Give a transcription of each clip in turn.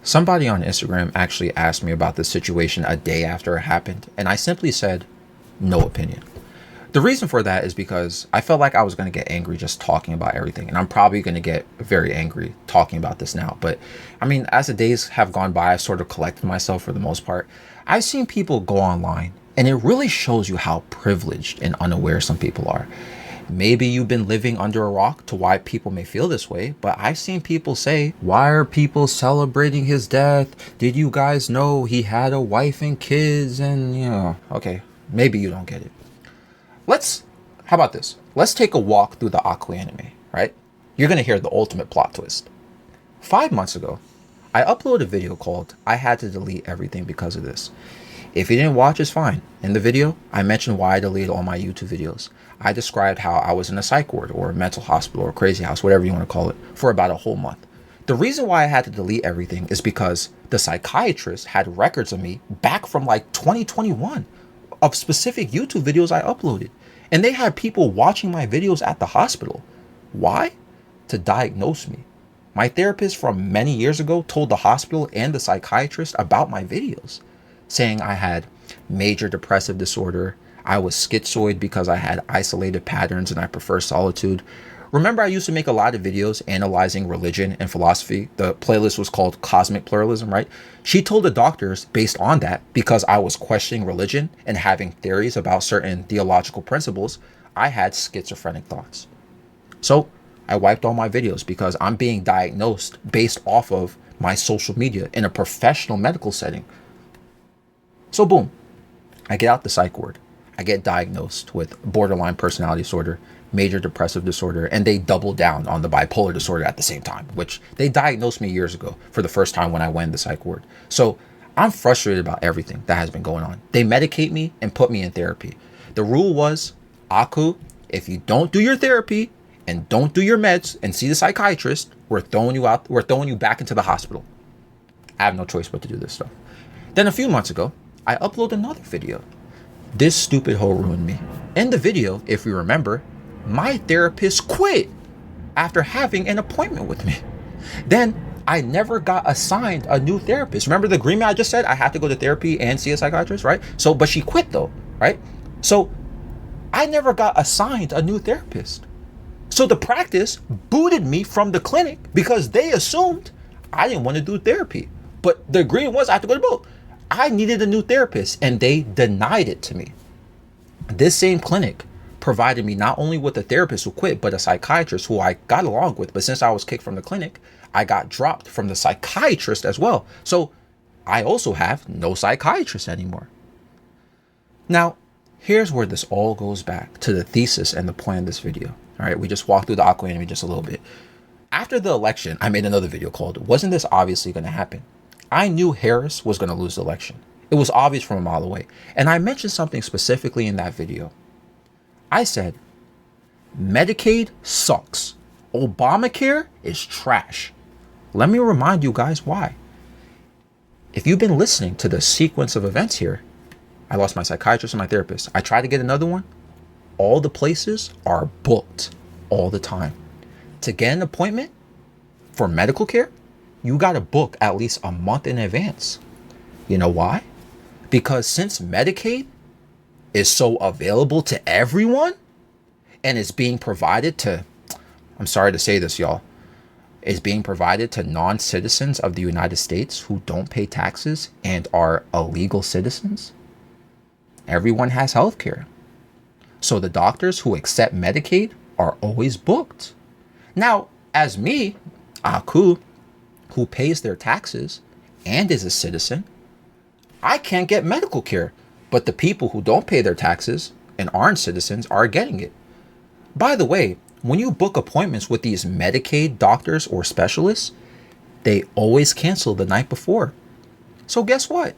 Somebody on Instagram actually asked me about this situation a day after it happened, and I simply said, no opinion. The reason for that is because I felt like I was going to get angry just talking about everything, and I'm probably going to get very angry talking about this now. But I mean, as the days have gone by, I've sort of collected myself for the most part. I've seen people go online, and it really shows you how privileged and unaware some people are. Maybe you've been living under a rock to why people may feel this way, but I've seen people say, why are people celebrating his death? Did you guys know he had a wife and kids? And, okay, maybe you don't get it. How about this? Let's take a walk through the Aku anime, right? You're going to hear the ultimate plot twist. 5 months ago, I uploaded a video called I Had to Delete Everything Because of This. If you didn't watch, it's fine. In the video, I mentioned why I deleted all my YouTube videos. I described how I was in a psych ward or a mental hospital or crazy house, whatever you want to call it, for about a whole month. The reason why I had to delete everything is because the psychiatrist had records of me back from like 2021 of specific YouTube videos I uploaded. And they had people watching my videos at the hospital. Why? To diagnose me. My therapist from many years ago told the hospital and the psychiatrist about my videos, saying I had major depressive disorder. I was schizoid because I had isolated patterns and I prefer solitude. Remember, I used to make a lot of videos analyzing religion and philosophy. The playlist was called Cosmic Pluralism, right? She told the doctors based on that, because I was questioning religion and having theories about certain theological principles, I had schizophrenic thoughts. So I wiped all my videos because I'm being diagnosed based off of my social media in a professional medical setting. So boom, I get out the psych ward. I get diagnosed with borderline personality disorder, major depressive disorder, and they double down on the bipolar disorder at the same time, which they diagnosed me years ago for the first time when I went in the psych ward. So I'm frustrated about everything that has been going on. They medicate me and put me in therapy. The rule was, Aku, if you don't do your therapy and don't do your meds and see the psychiatrist, we're throwing you out. We're throwing you back into the hospital. I have no choice but to do this stuff. Then a few months ago, I uploaded another video. This stupid hoe ruined me. In the video, if you remember, my therapist quit after having an appointment with me. Then I never got assigned a new therapist. Remember the agreement I just said? I had to go to therapy and see a psychiatrist, right? But she quit though, right? So I never got assigned a new therapist. So the practice booted me from the clinic because they assumed I didn't want to do therapy. But the agreement was I had to go to both. I needed a new therapist and they denied it to me. This same clinic provided me not only with a therapist who quit, but a psychiatrist who I got along with. But since I was kicked from the clinic, I got dropped from the psychiatrist as well. So I also have no psychiatrist anymore. Now, here's where this all goes back to the thesis and the point of this video. All right, we just walked through the Aqua anime just a little bit. After the election, I made another video called, Wasn't This Obviously Going to Happen? I knew Harris was going to lose the election. It was obvious from a mile away. And I mentioned something specifically in that video. I said, Medicaid sucks. Obamacare is trash. Let me remind you guys why. If you've been listening to the sequence of events here, I lost my psychiatrist and my therapist. I tried to get another one. All the places are booked all the time. To get an appointment for medical care, you got to book at least a month in advance. You know why? Because since Medicaid is so available to everyone and is being provided to, I'm sorry to say this, y'all, is being provided to non-citizens of the United States who don't pay taxes and are illegal citizens, everyone has health care. So the doctors who accept Medicaid are always booked. Now, as me, Aku, who pays their taxes and is a citizen, I can't get medical care, but the people who don't pay their taxes and aren't citizens are getting it. By the way, when you book appointments with these Medicaid doctors or specialists, they always cancel the night before. So guess what?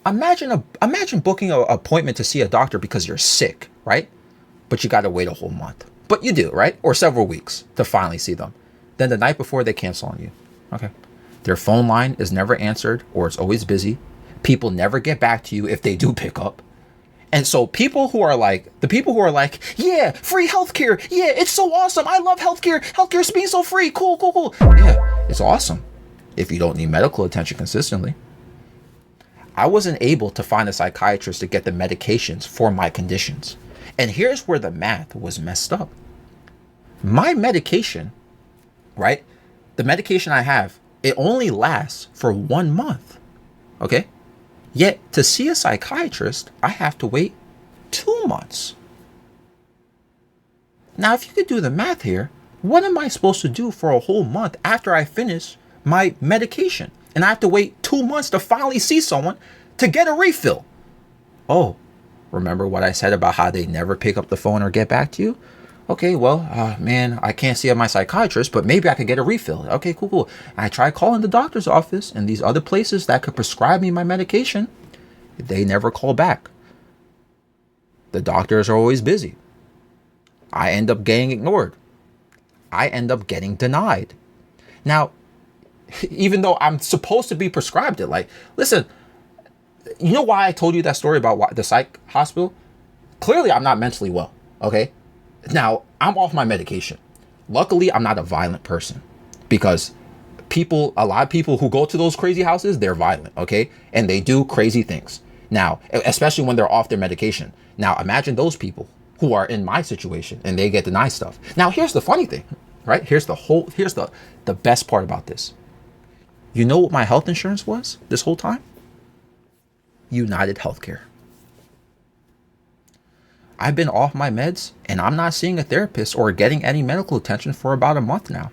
Imagine booking an appointment to see a doctor because you're sick, right? But you got to wait a whole month. But you do, right? Or several weeks to finally see them. Then the night before they cancel on you. Okay. Their phone line is never answered or it's always busy. People never get back to you if they do pick up. And so the people who are like, yeah, free healthcare. Yeah, it's so awesome. I love healthcare. Healthcare's being so free. Cool. Yeah, it's awesome. if you don't need medical attention consistently. I wasn't able to find a psychiatrist to get the medications for my conditions. And here's where the math was messed up. My medication, right? The medication I have, it only lasts for 1 month. Okay? Yet to see a psychiatrist, I have to wait 2 months. Now, if you could do the math here, what am I supposed to do for a whole month after I finish my medication? And I have to wait 2 months to finally see someone to get a refill. Oh, remember what I said about how they never pick up the phone or get back to you? Okay, well, man, I can't see my psychiatrist, but maybe I could get a refill. Okay, cool. I tried calling the doctor's office and these other places that could prescribe me my medication. They never call back. The doctors are always busy. I end up getting ignored. I end up getting denied. Now, even though I'm supposed to be prescribed it, like, listen, you know why I told you that story about the psych hospital? Clearly, I'm not mentally well, okay? Now, I'm off my medication. Luckily, I'm not a violent person because a lot of people who go to those crazy houses, they're violent, okay? And they do crazy things. Now, especially when they're off their medication. Now, imagine those people who are in my situation and they get denied stuff. Now, here's the funny thing, right? Here's the best part about this. You know what my health insurance was this whole time? United Healthcare. I've been off my meds and I'm not seeing a therapist or getting any medical attention for about a month now.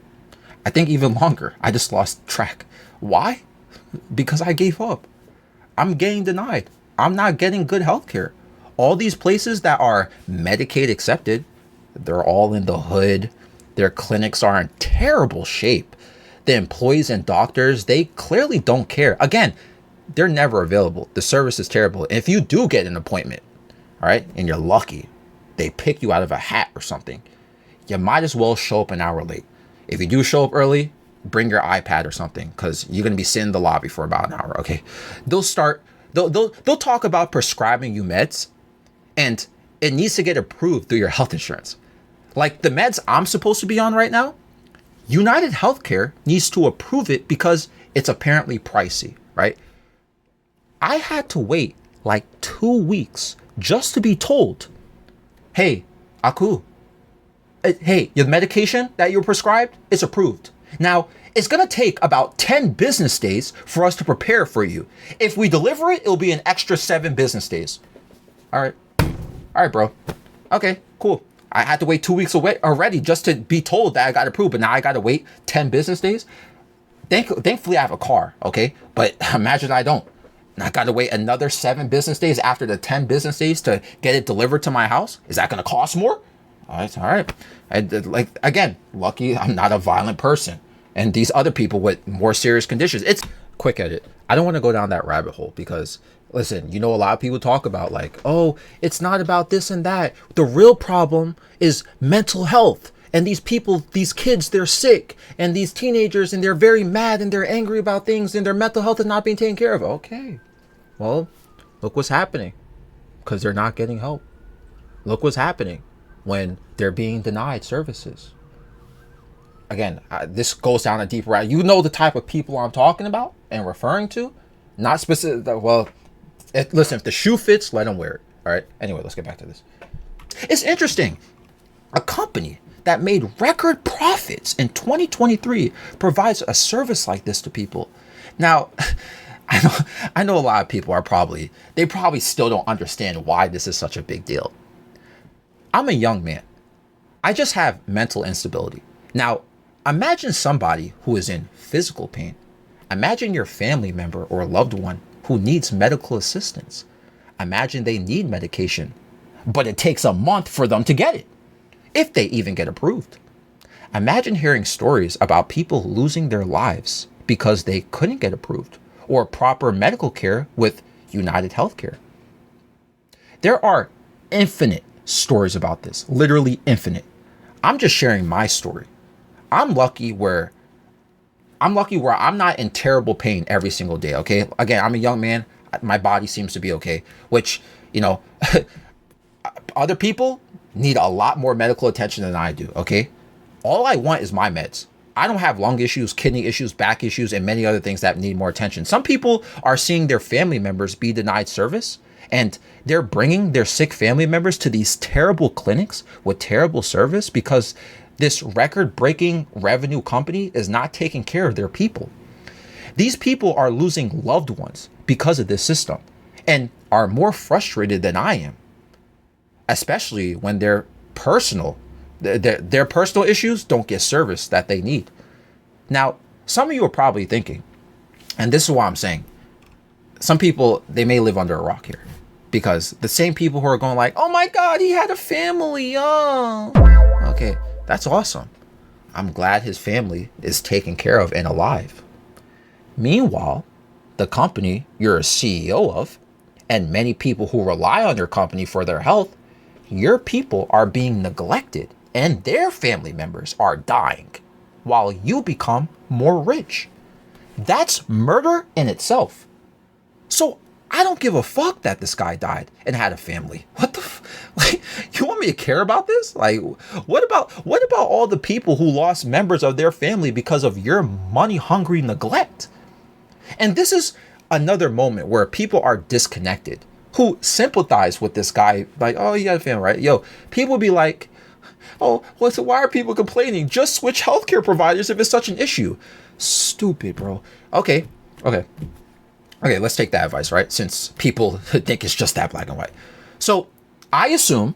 I think even longer. I just lost track. Why? Because I gave up. I'm getting denied. I'm not getting good healthcare. All these places that are Medicaid accepted, they're all in the hood. Their clinics are in terrible shape. The employees and doctors, they clearly don't care. Again, they're never available. The service is terrible. And if you do get an appointment, all right, and you're lucky, they pick you out of a hat or something, you might as well show up an hour late. If you do show up early, bring your iPad or something because you're going to be sitting in the lobby for about an hour, okay? They'll talk about prescribing you meds and it needs to get approved through your health insurance. Like the meds I'm supposed to be on right now, United Healthcare needs to approve it because it's apparently pricey, right? I had to wait like 2 weeks just to be told, hey, Aku, hey, your medication that you're prescribed is approved. Now, it's going to take about 10 business days for us to prepare for you. If we deliver it, it'll be an extra 7 business days. All right, bro. Okay, cool. I had to wait 2 weeks away already just to be told that I got approved, but now I got to wait 10 business days. Thankfully, I have a car, okay? But imagine I don't. And I got to wait another 7 business days after the 10 business days to get it delivered to my house. Is that going to cost more? All right. Again, lucky I'm not a violent person. And these other people with more serious conditions. It's quick edit. I don't want to go down that rabbit hole because, listen, you know, a lot of people talk about like, oh, it's not about this and that. The real problem is mental health. And these people, these kids, they're sick. And these teenagers, and they're very mad and they're angry about things and their mental health is not being taken care of. Okay. Well, look what's happening because they're not getting help. Look what's happening when they're being denied services. Again, this goes down a deeper route. You know the type of people I'm talking about and referring to. Not specific. Well, listen, if the shoe fits, let them wear it. All right. Anyway, let's get back to this. It's interesting. A company that made record profits in 2023 provides a service like this to people. Now, I know a lot of people they probably still don't understand why this is such a big deal. I'm a young man. I just have mental instability. Now, imagine somebody who is in physical pain. Imagine your family member or loved one who needs medical assistance. Imagine they need medication, but it takes a month for them to get it, if they even get approved. Imagine hearing stories about people losing their lives because they couldn't get approved or proper medical care with United Healthcare. There are infinite stories about this, literally infinite. I'm just sharing my story. I'm lucky where I'm not in terrible pain every single day, okay? Again, I'm a young man. My body seems to be okay, which, you know, other people need a lot more medical attention than I do, okay? All I want is my meds. I don't have lung issues, kidney issues, back issues, and many other things that need more attention. Some people are seeing their family members be denied service, and they're bringing their sick family members to these terrible clinics with terrible service because this record-breaking revenue company is not taking care of their people. These people are losing loved ones because of this system and are more frustrated than I am, especially when their personal issues don't get service that they need. Now, some of you are probably thinking, and this is why I'm saying, some people, they may live under a rock here, because the same people who are going like, oh my God, he had a family. Oh, okay, that's awesome. I'm glad his family is taken care of and alive. Meanwhile, the company you're a CEO of, and many people who rely on your company for their health, your people are being neglected and their family members are dying while you become more rich. That's murder in itself. So I don't give a fuck that this guy died and had a family. What the like, you want me to care about this? Like, what about all the people who lost members of their family because of your money hungry neglect? And this is another moment where people are disconnected, who sympathize with this guy, like, oh, you got a family, right? Yo, people be like, oh, well, so why are people complaining? Just switch healthcare providers if it's such an issue. Stupid, bro. Okay, let's take that advice, right? Since people think it's just that black and white. So I assume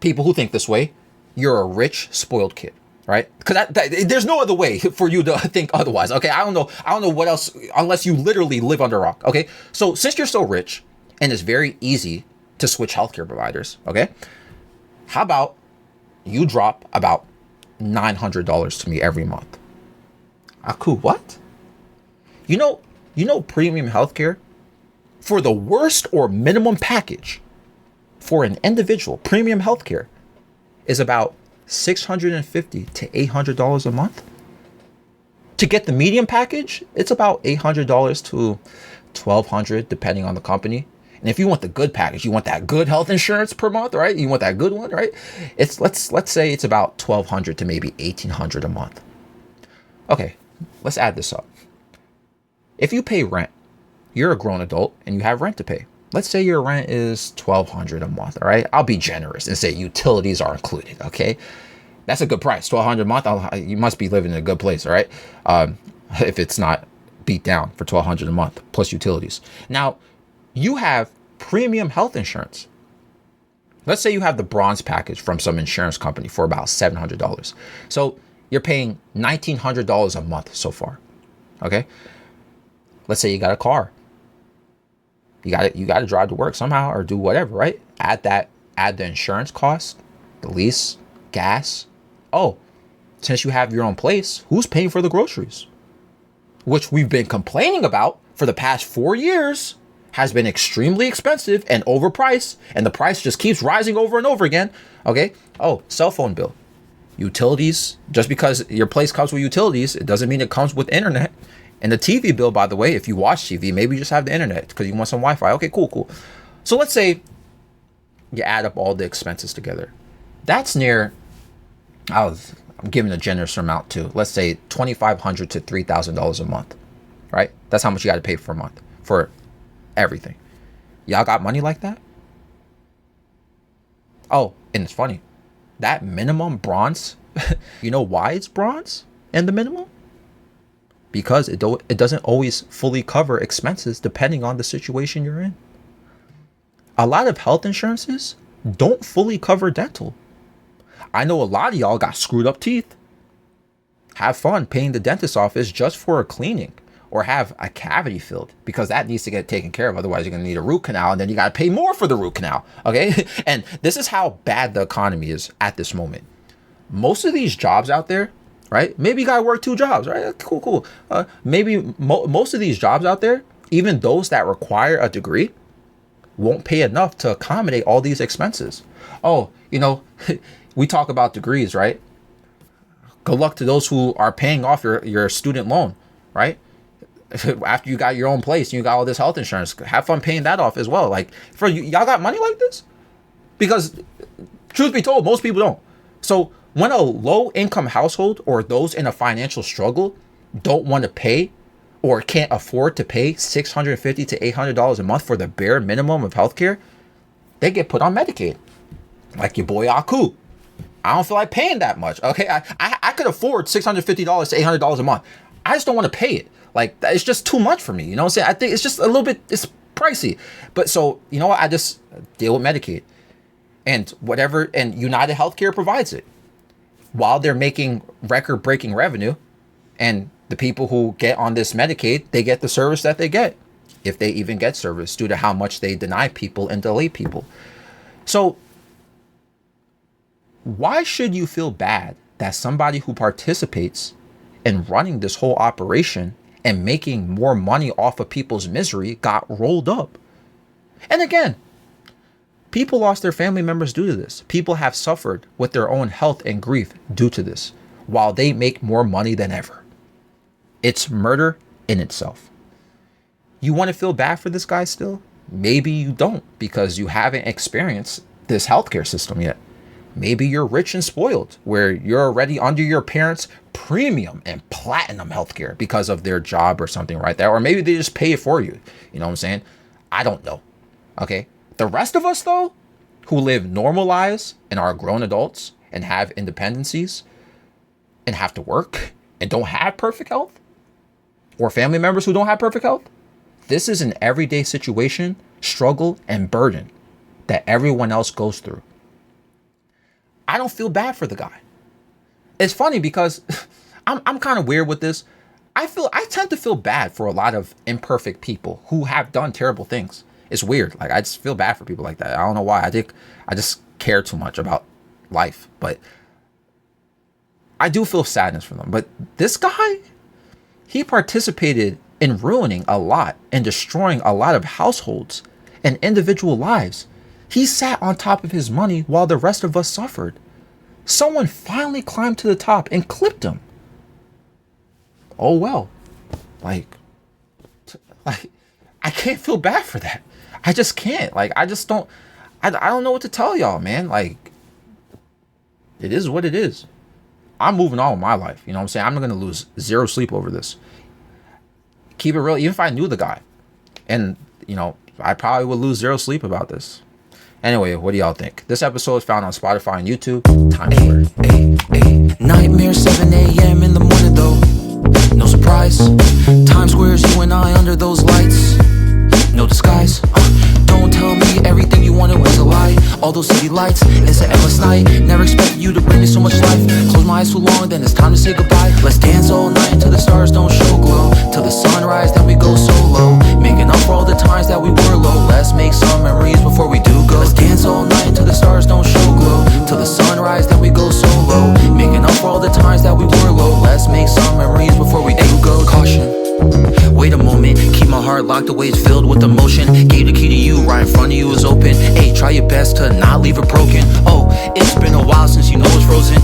people who think this way, you're a rich, spoiled kid, right? Because there's no other way for you to think otherwise. Okay, I don't know what else, unless you literally live under a rock. Okay, so since you're so rich and it's very easy to switch healthcare providers, okay, how about you drop about $900 to me every month? Cool. What? You know, premium healthcare for the worst or minimum package for an individual, premium healthcare is about $650 to $800 a month. To get the medium package, it's about $800 to $1,200 depending on the company. And if you want the good package, you want that good health insurance per month, right? You want that good one, right? It's let's say it's about $1,200 to maybe $1,800 a month. Okay, let's add this up. If you pay rent, you're a grown adult and you have rent to pay. Let's say your rent is $1,200 a month, all right? I'll be generous and say utilities are included, okay? That's a good price, $1,200 a month. You must be living in a good place, all right? If it's not beat down for $1,200 a month plus utilities. Now, you have premium health insurance. Let's say you have the bronze package from some insurance company for about $700. So you're paying $1,900 a month so far, okay? Let's say you got a car. You got to drive to work somehow or do whatever, right? Add the insurance cost, the lease, gas. Oh, since you have your own place, who's paying for the groceries? Which we've been complaining about for the past 4 years has been extremely expensive and overpriced, and the price just keeps rising over and over again. Okay. Oh, cell phone bill, utilities. Just because your place comes with utilities, it doesn't mean it comes with internet. And the TV bill, by the way, if you watch TV, maybe you just have the internet because you want some Wi-Fi. Okay, cool. So let's say you add up all the expenses together. That's near, I'm giving a generous amount too. Let's say $2,500 to $3,000 a month, right? That's how much you got to pay for a month for everything. Y'all got money like that? Oh, and it's funny. That minimum bronze, you know why it's bronze and the minimum? Because it doesn't always fully cover expenses depending on the situation you're in. A lot of health insurances don't fully cover dental. I know a lot of y'all got screwed up teeth. Have fun paying the dentist office just for a cleaning or have a cavity filled because that needs to get taken care of. Otherwise, you're going to need a root canal and then you got to pay more for the root canal. Okay. And this is how bad the economy is at this moment. Most of these jobs out there, right? Maybe you got to work 2 jobs, right? Cool. Maybe most of these jobs out there, even those that require a degree, won't pay enough to accommodate all these expenses. Oh, we talk about degrees, right? Good luck to those who are paying off your student loan, right? After you got your own place and you got all this health insurance, have fun paying that off as well. Like, for y'all got money like this? Because truth be told, most people don't. So when a low income household or those in a financial struggle don't want to pay or can't afford to pay $650 to $800 a month for the bare minimum of healthcare, they get put on Medicaid. Like your boy Aku. I don't feel like paying that much. Okay, I could afford $650 to $800 a month. I just don't want to pay it. Like, it's just too much for me. You know what I'm saying? I think it's just a little bit, it's pricey. But so, you know what? I just deal with Medicaid. And whatever, and United Healthcare provides it. While they're making record-breaking revenue, and the people who get on this Medicaid, they get the service that they get, if they even get service, due to how much they deny people and delay people. So why should you feel bad that somebody who participates in running this whole operation and making more money off of people's misery got rolled up? And again, people lost their family members due to this. People have suffered with their own health and grief due to this, while they make more money than ever. It's murder in itself. You want to feel bad for this guy still? Maybe you don't, because you haven't experienced this healthcare system yet. Maybe you're rich and spoiled, where you're already under your parents' premium and platinum healthcare because of their job or something right there. Or maybe they just pay it for you. You know what I'm saying? I don't know. Okay. The rest of us, though, who live normal lives and are grown adults and have independencies and have to work and don't have perfect health, or family members who don't have perfect health, this is an everyday situation, struggle, and burden that everyone else goes through. I don't feel bad for the guy. It's funny because I'm kind of weird with this. I tend to feel bad for a lot of imperfect people who have done terrible things. It's weird. Like, I just feel bad for people like that. I don't know why. I think I just care too much about life, but I do feel sadness for them. But this guy, he participated in ruining a lot and destroying a lot of households and individual lives. He sat on top of his money while the rest of us suffered. Someone finally climbed to the top and clipped him. Oh well. Like I can't feel bad for that. I just can't. Like, I just don't I don't know what to tell y'all, man. Like, it is what it is. I'm moving on with my life. You know what I'm saying? I'm not going to lose zero sleep over this. Keep it real. Even if I knew the guy, and, you know, I probably would lose zero sleep about this. Anyway, what do y'all think? This episode is found on Spotify and YouTube. Time Square. Nightmare 7 a.m. in the morning though. No surprise. Times Square's you and I under those lights. No disguise. Don't tell me everything you wanted was a lie. All those city lights, it's an endless night. Never expected you to bring me so much life. Close my eyes too long, then it's time to say goodbye. Let's dance all night until the stars don't show glow. Till the sunrise, then we go solo. Making up for all the times that we were low. Let's make some memories before we do go. Let's dance all night until the stars don't show glow. Till the sunrise, then we go solo. Making up for all the times that we were low. Let's make some memories before we do go. Caution. Wait a moment, keep my heart locked away, it's filled with emotion. Gave the key to you, right in front of you is open. Hey, try your best to not leave it broken. Oh, it's been a while since you know it's frozen.